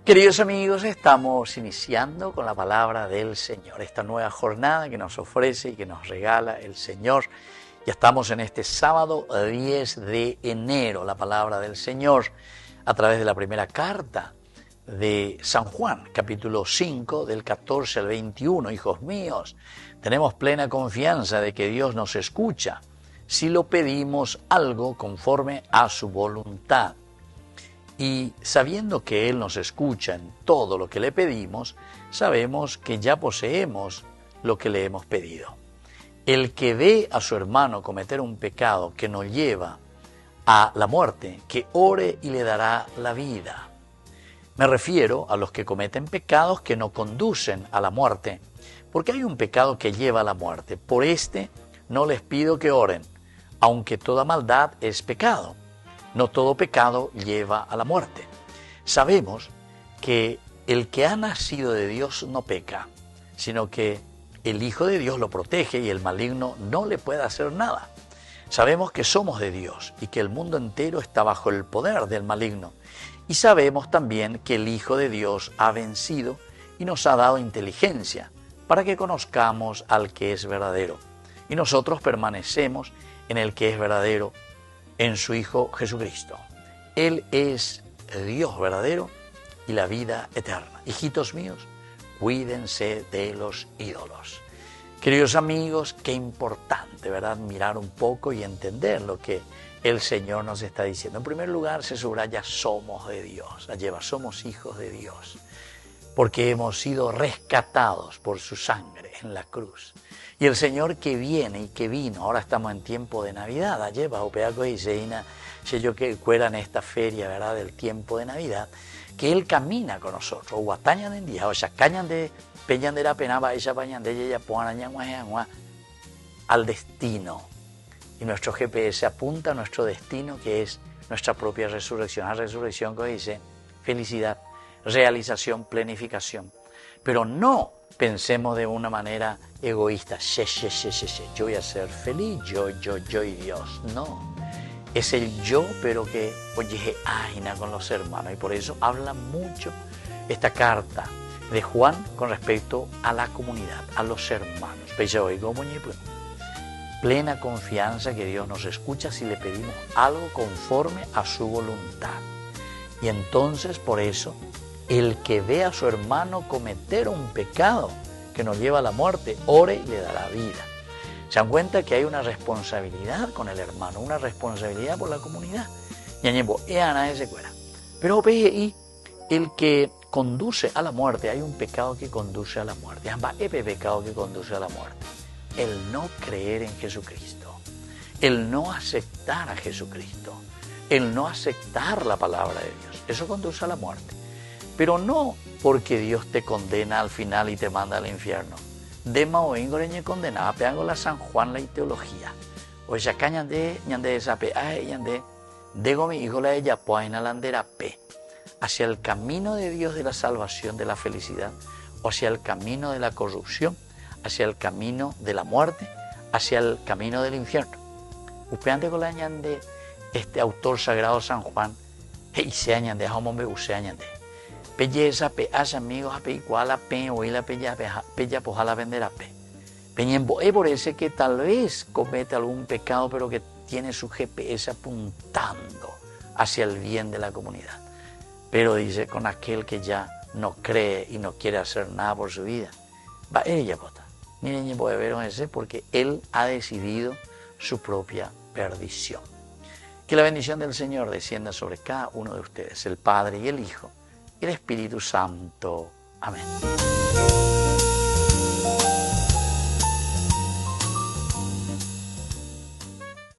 Queridos amigos, estamos iniciando con la palabra del Señor, esta nueva jornada que nos ofrece y que nos regala el Señor. Ya estamos en este sábado 10 de enero, la palabra del Señor, a través de la primera carta de San Juan, capítulo 5, del 14 al 21. Hijos míos, tenemos plena confianza de que Dios nos escucha si lo pedimos algo conforme a su voluntad. Y sabiendo que Él nos escucha en todo lo que le pedimos, sabemos que ya poseemos lo que le hemos pedido. El que ve a su hermano cometer un pecado que nos lleva a la muerte, que ore y le dará la vida. Me refiero a los que cometen pecados que no conducen a la muerte, porque hay un pecado que lleva a la muerte. Por este no les pido que oren, aunque toda maldad es pecado. No todo pecado lleva a la muerte. Sabemos que el que ha nacido de Dios no peca, sino que el Hijo de Dios lo protege y el maligno no le puede hacer nada. Sabemos que somos de Dios y que el mundo entero está bajo el poder del maligno. Y sabemos también que el Hijo de Dios ha vencido y nos ha dado inteligencia para que conozcamos al que es verdadero. Y nosotros permanecemos en el que es verdadero, en su Hijo Jesucristo. Él es Dios verdadero y la vida eterna. Hijitos míos, cuídense de los ídolos. Queridos amigos, qué importante, ¿verdad?, mirar un poco y entender lo que el Señor nos está diciendo. En primer lugar, se subraya, somos de Dios. Lleva, somos hijos de Dios, porque hemos sido rescatados por su sangre en la cruz. Y el Señor que viene y que vino, ahora estamos en tiempo de Navidad, ayer bajo Peaco y Seina, si yo que fuera en esta feria, ¿verdad?, del tiempo de Navidad, que Él camina con nosotros, guatañan en día, o sea, cañan de peñan de la penaba, ella pañan de ella, al destino. Y nuestro GPS apunta a nuestro destino, que es nuestra propia resurrección. La resurrección que dice felicidad, realización, planificación. Pero no pensemos de una manera egoísta, yo voy a ser feliz, yo y Dios. No, es el yo, pero que oye, aina con los hermanos. Y por eso habla mucho esta carta de Juan con respecto a la comunidad, a los hermanos. Plena confianza que Dios nos escucha si le pedimos algo conforme a su voluntad. Y entonces, por eso, el que ve a su hermano cometer un pecado que nos lleva a la muerte, ore y le dará vida. Se dan cuenta que hay una responsabilidad con el hermano, una responsabilidad por la comunidad. Pero el que conduce a la muerte, hay un pecado que conduce a la muerte. Pecado que conduce a la muerte. El no creer en Jesucristo, el no aceptar a Jesucristo, el no aceptar la palabra de Dios. Eso conduce a la muerte. Pero no porque Dios te condena al final y te manda al infierno. De Maoingoreñe condenada, pegango la San Juan la teología. O sea, cañande, ñande esa pe, ñande, dego mi hijo la ella, poaina landera pe. Hacia el camino de Dios de la salvación, de la felicidad, o hacia el camino de la corrupción, hacia el camino de la muerte, hacia el camino del infierno. Upeante con la ñande, este autor sagrado San Juan, y se añande, hombre, se añande. Pelleza, pe, amigos, a pe, igual a pe, o la pella, pues a la vender a pe. Peñembo, por ese que tal vez comete algún pecado, pero que tiene su GPS apuntando hacia el bien de la comunidad. Pero dice, con aquel que ya no cree y no quiere hacer nada por su vida, va ella, pota. Miren, puede ver ese, porque él ha decidido su propia perdición. Que la bendición del Señor descienda sobre cada uno de ustedes, el Padre y el Hijo, y el Espíritu Santo. Amén.